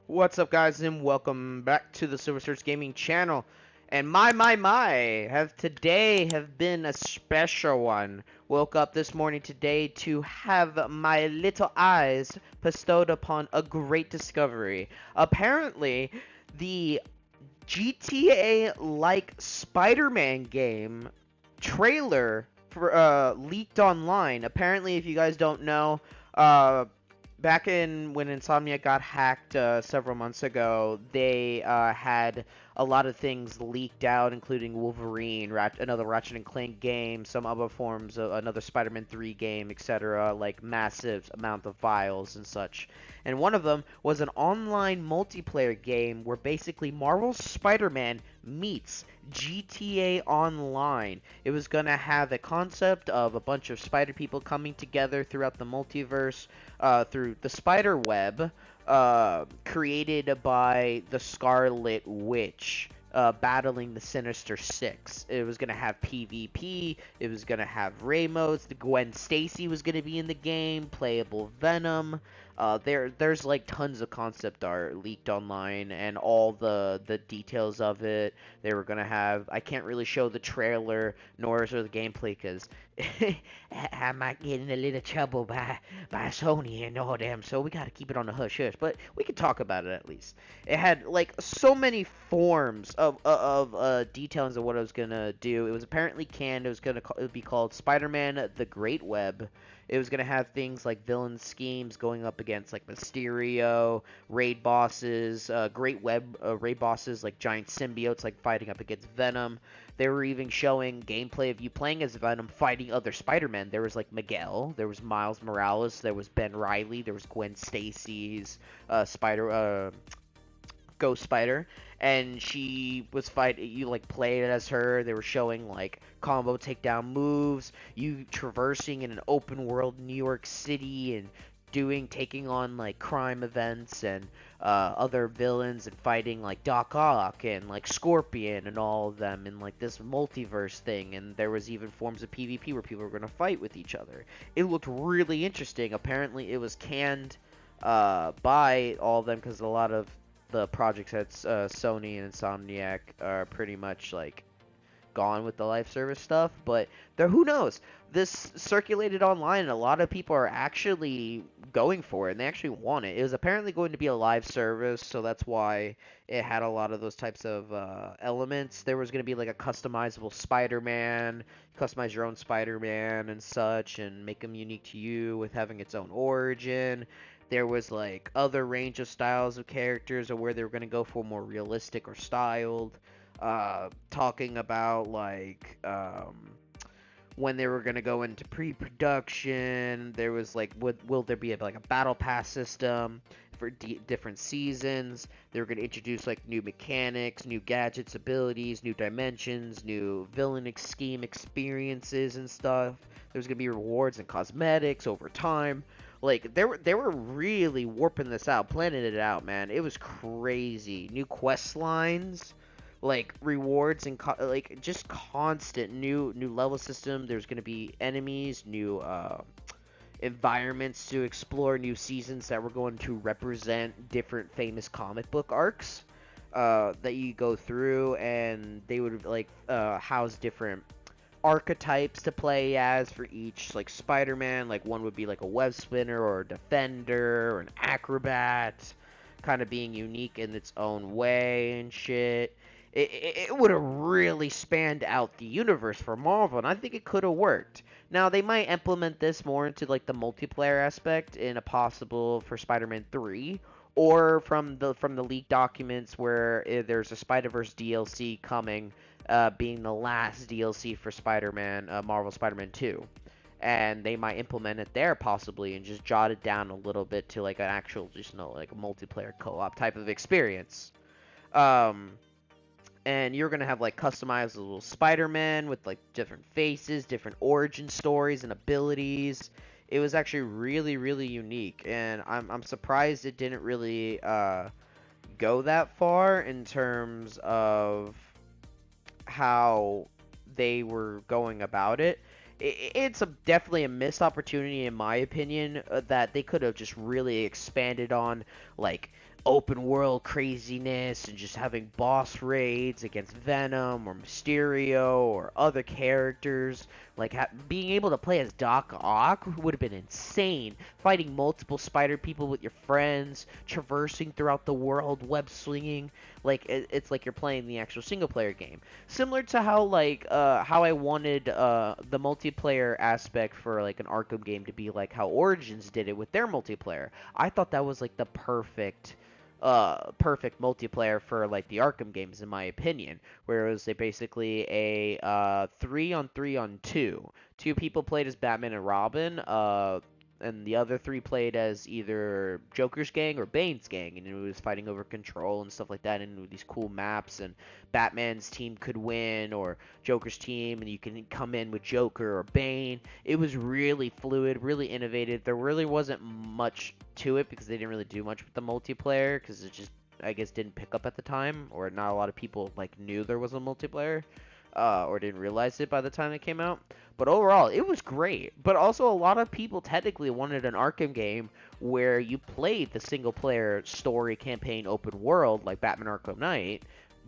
What's up, guys, and welcome back to the Silver Search Gaming channel. And have today have been a special one. Woke up this morning today to have my little eyes bestowed upon a great discovery. Apparently, the GTA-like Spider-Man game trailer for leaked online. Apparently, if you guys don't know, back in when Insomniac got hacked several months ago, they had a lot of things leaked out, including Wolverine, another Ratchet and Clank game, some other forms of another Spider-Man 3 game, etc., like massive amount of files and such. And one of them was an online multiplayer game where basically Marvel's Spider-Man meets GTA Online. It was going to have a concept of a bunch of spider people coming together throughout the multiverse through the spider web created by the Scarlet Witch. Battling the Sinister Six. It was gonna have PvP. It was gonna have raid modes. The Gwen Stacy was gonna be in the game. Playable Venom. There's like tons of concept art leaked online, and all the details of it. They were gonna have. I can't really show the trailer nor show the gameplay because I might get in a little trouble by Sony and all them. So we gotta keep it on the hush hush. But we can talk about it at least. It had like so many forms of details of what I was gonna do. It was apparently canned. It would be called Spider-Man: The Great Web. It was gonna have things like villain schemes going up against like Mysterio, raid bosses, raid bosses like giant symbiotes like fighting up against Venom. They were even showing gameplay of you playing as Venom fighting other Spider-Men. There was like Miguel, there was Miles Morales, there was Ben Reilly, there was Gwen Stacy's Ghost Spider, and she was fighting. You like played as her. They were showing like combo takedown moves. You traversing in an open world New York City and taking on like crime events and other villains and fighting like Doc Ock and like Scorpion and all of them in like this multiverse thing. And there was even forms of PvP where people were going to fight with each other. It looked really interesting. Apparently, it was canned by all of them because a lot of the projects at Sony and Insomniac are pretty much like gone with the live service stuff, but who knows? This circulated online and a lot of people are actually going for it and they actually want it. It was apparently going to be a live service, so that's why it had a lot of those types of elements. There was going to be like a customizable Spider-Man, customize your own Spider-Man and such, and make them unique to you with having its own origin. There was like other range of styles of characters or where they were going to go for more realistic or styled. Talking about like when they were going to go into pre-production. There was like, will there be like a battle pass system for different seasons? They were going to introduce like new mechanics, new gadgets, abilities, new dimensions, new villain scheme experiences and stuff. There's going to be rewards and cosmetics over time. Like they were really warping this out, planning it out, man. It was crazy. New quest lines, like rewards and like just constant new level system. There's gonna be enemies, new environments to explore, new seasons that were going to represent different famous comic book arcs that you go through, and they would like house different archetypes to play as for each like Spider-Man. Like one would be like a web spinner or a defender or an acrobat, kind of being unique in its own way and shit. It would have really spanned out the universe for Marvel, and I think it could have worked. Now they might implement this more into like the multiplayer aspect in a possible for Spider-Man 3, or from the leaked documents where there's a Spider-Verse DLC coming, being the last DLC for Spider-Man, Marvel Spider-Man 2. And they might implement it there possibly and just jot it down a little bit to like an actual, just like a multiplayer co-op type of experience. Um, and you're gonna have like customizable Spider-Man with like different faces, different origin stories and abilities. It was actually really, really unique, and I'm surprised it didn't really go that far in terms of how they were going about it. It's definitely a missed opportunity in my opinion, that they could have just really expanded on, like open world craziness and just having boss raids against Venom or Mysterio or other characters. Like being able to play as Doc Ock would have been insane. Fighting multiple spider people with your friends, traversing throughout the world, web swinging. Like it's like you're playing the actual single player game. Similar to how how I wanted the multiplayer aspect for like an Arkham game to be like how Origins did it with their multiplayer. I thought that was like the perfect multiplayer for like the Arkham games in my opinion, where it was basically a 3-on-3-on-2. Two people played as Batman and Robin, and the other three played as either Joker's gang or Bane's gang, and it was fighting over control and stuff like that, and these cool maps, and Batman's team could win, or Joker's team, and you can come in with Joker or Bane. It was really fluid, really innovative. There really wasn't much to it because they didn't really do much with the multiplayer, because it just, I guess, didn't pick up at the time, or not a lot of people like knew there was a multiplayer, or didn't realize it by the time it came out. But overall, it was great. But also, a lot of people technically wanted an Arkham game where you played the single player story campaign open world like Batman Arkham Knight,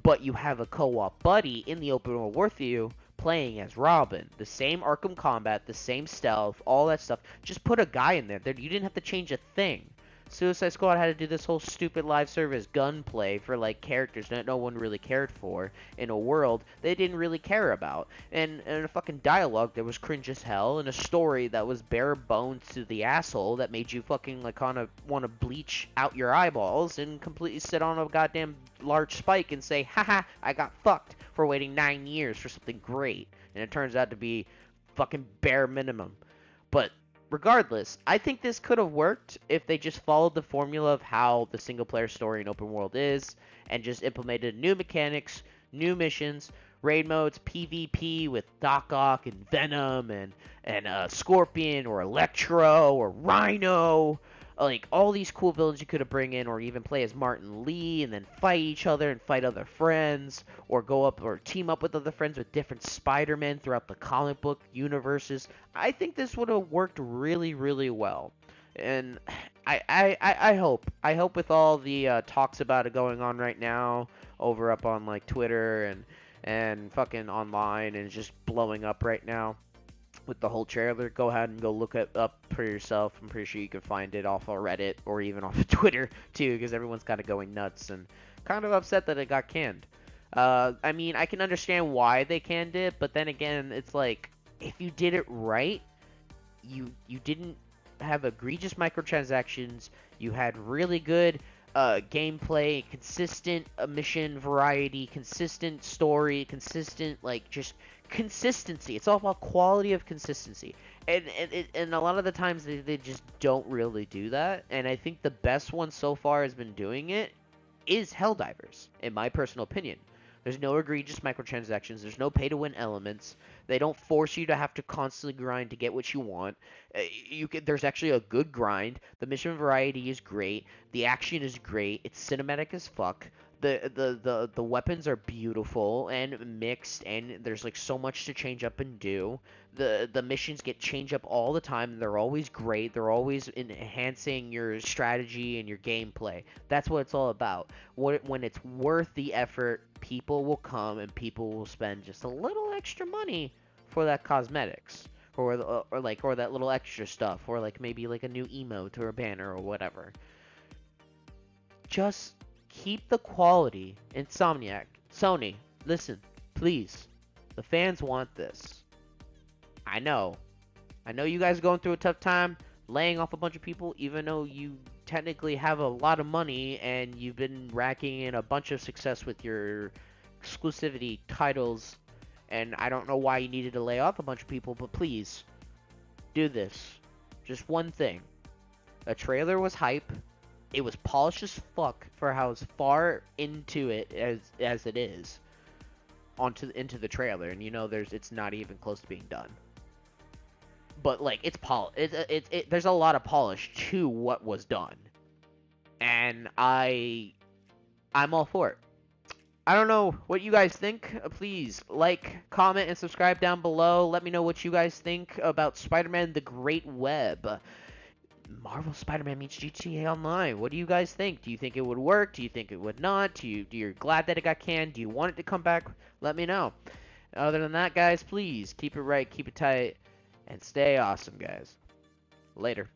but you have a co-op buddy in the open world with you playing as Robin. The same Arkham combat, the same stealth, all that stuff. Just put a guy in there. You didn't have to change a thing. Suicide Squad had to do this whole stupid live service gunplay for like characters that no one really cared for in a world they didn't really care about, and a fucking dialogue that was cringe as hell, and a story that was bare bones to the asshole that made you fucking like want to bleach out your eyeballs and completely sit on a goddamn large spike and say, haha, I got fucked for waiting 9 years for something great, and it turns out to be fucking bare minimum. But regardless, I think this could have worked if they just followed the formula of how the single player story in open world is, and just implemented new mechanics, new missions, raid modes, PvP with Doc Ock and Venom and Scorpion or Electro or Rhino. Like all these cool villains you could have bring in, or even play as Martin Lee and then fight each other and fight other friends, or go up or team up with other friends with different Spider-Man throughout the comic book universes. I think this would have worked really, really well. And I hope with all the talks about it going on right now over up on like Twitter and fucking online, and just blowing up right now with the whole trailer. Go ahead and go look it up for yourself. I'm pretty sure you can find it off of Reddit or even off of Twitter too, because everyone's kind of going nuts and kind of upset that it got canned. I mean, I can understand why they canned it, but then again, it's like if you did it right, you didn't have egregious microtransactions. You had really good gameplay, consistent mission variety, consistent story, consistent like just consistency. It's all about quality of consistency, and a lot of the times they just don't really do that. And I think the best one so far has been doing it is Helldivers, in my personal opinion. There's no egregious microtransactions. There's no pay-to-win elements. They don't force you to have to constantly grind to get what you want. There's actually a good grind. The mission variety is great. The action is great. It's cinematic as fuck. The weapons are beautiful and mixed, and there's like so much to change up and do. The missions get changed up all the time. They're always great. They're always enhancing your strategy and your gameplay. That's what it's all about. When it's worth the effort, people will come and people will spend just a little extra money for that cosmetics, or that little extra stuff, or like maybe like a new emote or a banner or whatever. Just keep the quality. Insomniac, Sony, listen, please. The fans want this. I know you guys are going through a tough time laying off a bunch of people, even though you technically have a lot of money and you've been racking in a bunch of success with your exclusivity titles, and I don't know why you needed to lay off a bunch of people, but please do this. Just one thing. The trailer was hype. It was polished as fuck for how as far into it as it is into the trailer, and it's not even close to being done. But like it's there's a lot of polish to what was done, and I'm all for it. I don't know what you guys think. Please like, comment, and subscribe down below. Let me know what you guys think about Spider-Man: The Great Web. Marvel Spider-Man meets GTA Online. What do you guys think? Do you think it would work? Do you think it would not? Do you glad that it got canned? Do you want it to come back? Let me know. Other than that, guys, please keep it right, keep it tight, and stay awesome, guys. Later.